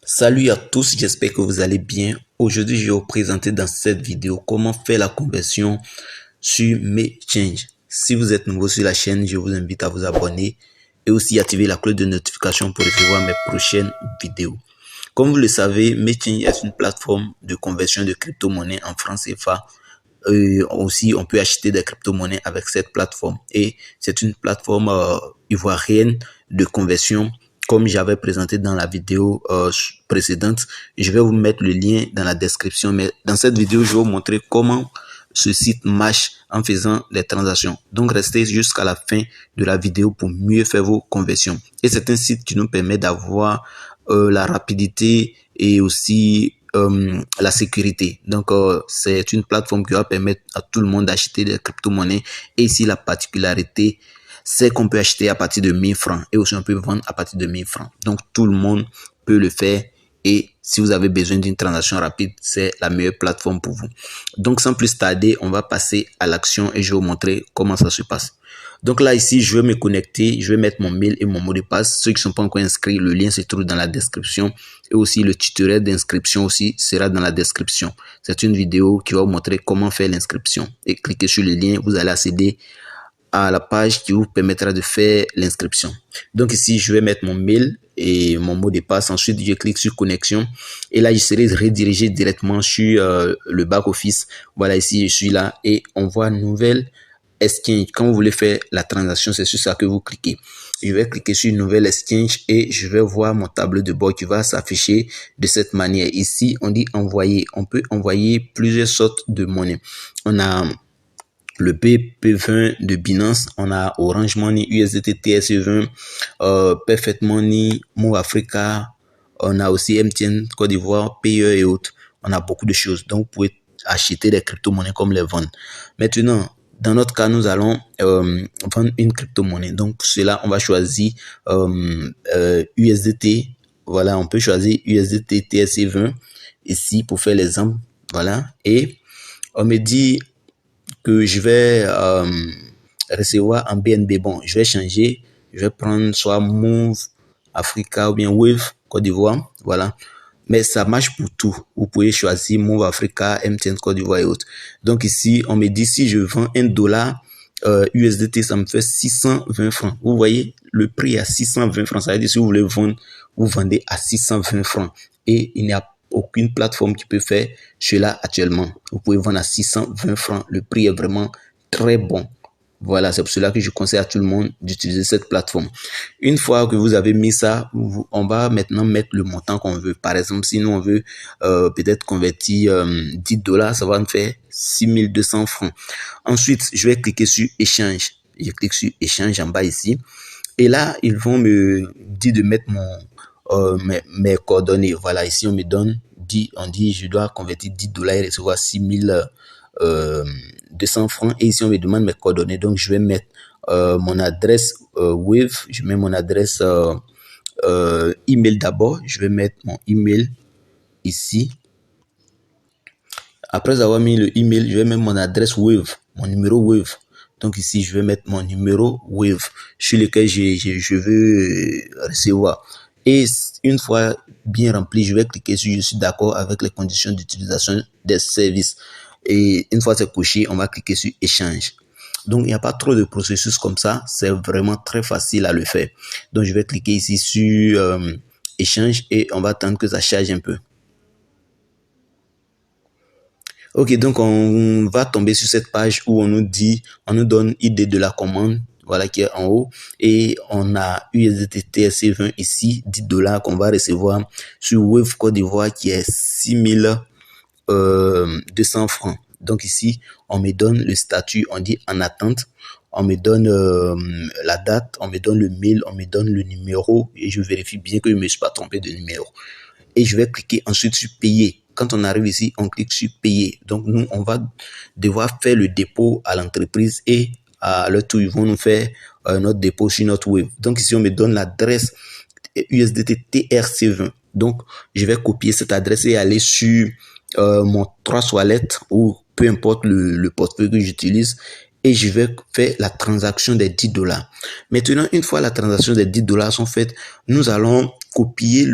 Salut à tous, j'espère que vous allez bien. Aujourd'hui, je vais vous présenter dans cette vidéo comment faire la conversion sur MakeChange. Si vous êtes nouveau sur la chaîne, je vous invite à vous abonner et aussi activer la cloche de notification pour recevoir mes prochaines vidéos. Comme vous le savez, MakeChange est une plateforme de conversion de crypto-monnaies en francs CFA. Aussi, on peut acheter des crypto-monnaies avec cette plateforme. Et c'est une plateforme ivoirienne de conversion comme j'avais présenté dans la vidéo précédente. Je vais vous mettre le lien dans la description. Mais dans cette vidéo, je vais vous montrer comment ce site marche en faisant les transactions. Donc, restez jusqu'à la fin de la vidéo pour mieux faire vos conversions. Et c'est un site qui nous permet d'avoir la rapidité et aussi la sécurité. Donc, c'est une plateforme qui va permettre à tout le monde d'acheter des crypto-monnaies. Et ici, la particularité, c'est qu'on peut acheter à partir de 1000 francs et aussi on peut vendre à partir de 1000 francs. Donc, tout le monde peut le faire. Et si vous avez besoin d'une transaction rapide, c'est la meilleure plateforme pour vous. Donc, sans plus tarder, on va passer à l'action et je vais vous montrer comment ça se passe. Donc là, ici, je vais me connecter, je vais mettre mon mail et mon mot de passe. Ceux qui ne sont pas encore inscrits, le lien se trouve dans la description. Et aussi, le tutoriel d'inscription aussi sera dans la description. C'est une vidéo qui va vous montrer comment faire l'inscription. Et cliquez sur le lien, vous allez accéder à la page qui vous permettra de faire l'inscription. Donc ici, je vais mettre mon mail et mon mot de passe. Ensuite, je clique sur connexion et là, je serai redirigé directement sur le back office. Voilà, ici, je suis là et on voit nouvelle exchange. Quand vous voulez faire la transaction, c'est sur ça que vous cliquez. Je vais cliquer sur nouvelle exchange et je vais voir mon tableau de bord qui va s'afficher de cette manière. Ici, on dit envoyer. On peut envoyer plusieurs sortes de monnaie. On a le BP20 de Binance, on a Orange Money, USDT, TRC20, Perfect Money, Move Africa, on a aussi MTN, Côte d'Ivoire, PE et autres. On a beaucoup de choses. Donc, vous pouvez acheter des crypto-monnaies comme les vendre. Maintenant, dans notre cas, nous allons vendre une crypto-monnaie. Donc, cela, on va choisir USDT. Voilà, on peut choisir USDT TRC20 ici pour faire l'exemple. Voilà. Et on me dit que je vais recevoir en BNB. Bon, je vais changer. Je vais prendre soit Move Africa ou bien Wave Côte d'Ivoire. Voilà. Mais ça marche pour tout. Vous pouvez choisir Move Africa, MTN Côte d'Ivoire et autres. Donc ici, on me dit si je vends $1 USDT, ça me fait 620 francs. Vous voyez, le prix à 620 francs. Ça veut dire si vous voulez vendre, vous vendez à 620 francs. Et il n'y a aucune plateforme qui peut faire cela actuellement. Vous pouvez vendre à 620 francs. Le prix est vraiment très bon. Voilà, c'est pour cela que je conseille à tout le monde d'utiliser cette plateforme. Une fois que vous avez mis ça, on va maintenant mettre le montant qu'on veut. Par exemple, si nous on veut peut-être convertir $10, ça va me faire 6200 francs. Ensuite, je vais cliquer sur échange. Je clique sur échange en bas ici. Et là, ils vont me dire de mettre mes coordonnées. Voilà, ici on me donne, on dit je dois convertir $10 et recevoir 6200 francs. Et ici on me demande mes coordonnées. Donc je vais mettre mon adresse Wave, je mets mon adresse email d'abord. Je vais mettre mon email ici. Après avoir mis le email, je vais mettre mon adresse Wave, mon numéro Wave. Donc ici, je vais mettre mon numéro Wave sur lequel je veux recevoir. Et une fois bien rempli, je vais cliquer sur je suis d'accord avec les conditions d'utilisation des services. Et une fois c'est coché, on va cliquer sur échange. Donc, il n'y a pas trop de processus comme ça. C'est vraiment très facile à le faire. Donc, je vais cliquer ici sur échange et on va attendre que ça charge un peu. Ok, donc on va tomber sur cette page où on nous donne idée de la commande, voilà qui est en haut, et on a USDT TRC20 ici, $10 qu'on va recevoir sur Wave Côte d'Ivoire qui est 6200 francs. Donc ici, on me donne le statut, on dit en attente, on me donne la date, on me donne le mail, on me donne le numéro et je vérifie bien que je ne me suis pas trompé de numéro. Et je vais cliquer ensuite sur payer. Quand on arrive ici, on clique sur payer. Donc, nous, on va devoir faire le dépôt à l'entreprise et à leur tour, ils vont nous faire notre dépôt sur notre web. Donc, ici, on me donne l'adresse USDT TRC20. Donc, je vais copier cette adresse et aller sur mon 3 Wallet ou peu importe le portefeuille que j'utilise et je vais faire la transaction des $10. Maintenant, une fois la transaction des $10 sont faites, nous allons copier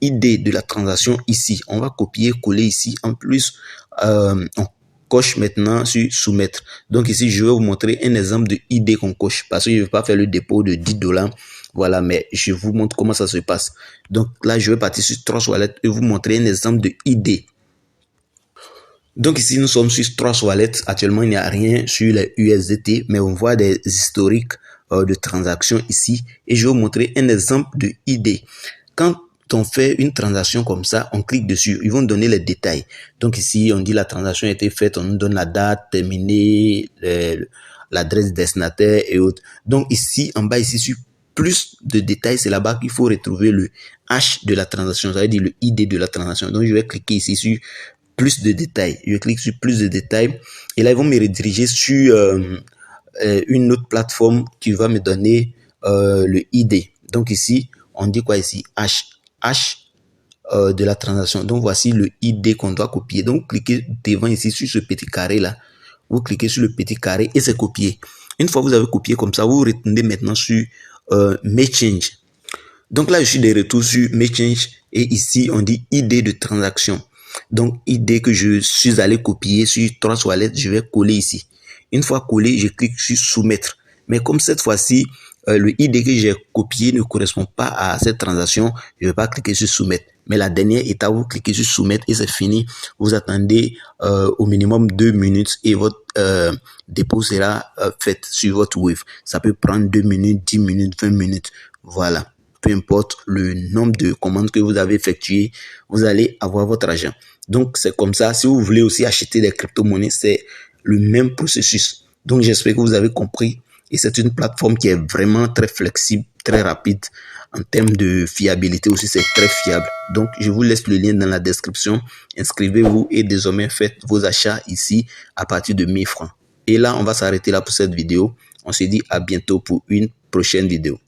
ID de la transaction ici. On va copier, coller ici. En plus, on coche maintenant sur soumettre. Donc ici, je vais vous montrer un exemple de ID qu'on coche parce que je ne vais pas faire le dépôt de $10. Voilà, mais je vous montre comment ça se passe. Donc là, je vais partir sur Trust Wallet et vous montrer un exemple de ID. Donc ici, nous sommes sur Trust Wallet. Actuellement, il n'y a rien sur les USDT, mais on voit des historiques de transactions ici. Et je vais vous montrer un exemple de ID. Quand on fait une transaction comme ça, on clique dessus, ils vont donner les détails. Donc ici, on dit la transaction a été faite, on nous donne la date, terminée, l'adresse destinataire et autres. Donc ici, en bas, ici, sur plus de détails, c'est là-bas qu'il faut retrouver le H de la transaction, ça veut dire le ID de la transaction. Donc je vais cliquer ici sur plus de détails. Je clique sur plus de détails et là, ils vont me rediriger sur une autre plateforme qui va me donner le ID. Donc ici, on dit quoi ici? H de la transaction. Donc voici le ID qu'on doit copier. Donc cliquez devant ici sur ce petit carré là. Vous cliquez sur le petit carré et c'est copié. Une fois que vous avez copié comme ça, vous retournez maintenant sur MakeChange. Donc là, je suis de retour sur MakeChange et ici, on dit ID de transaction. Donc, ID que je suis allé copier sur Trust Wallet, je vais coller ici. Une fois collé, je clique sur soumettre. Mais comme cette fois-ci, le ID que j'ai copié ne correspond pas à cette transaction, je ne vais pas cliquer sur soumettre. Mais la dernière étape, vous cliquez sur soumettre et c'est fini. Vous attendez au minimum 2 minutes et votre dépôt sera fait sur votre Wave. Ça peut prendre 2 minutes, 10 minutes, 20 minutes. Voilà. Peu importe le nombre de commandes que vous avez effectuées, vous allez avoir votre argent. Donc, c'est comme ça. Si vous voulez aussi acheter des crypto-monnaies, c'est le même processus. Donc, j'espère que vous avez compris. Et c'est une plateforme qui est vraiment très flexible, très rapide. En termes de fiabilité aussi, c'est très fiable. Donc, je vous laisse le lien dans la description. Inscrivez-vous et désormais faites vos achats ici à partir de 1000 francs. Et là, on va s'arrêter là pour cette vidéo. On se dit à bientôt pour une prochaine vidéo.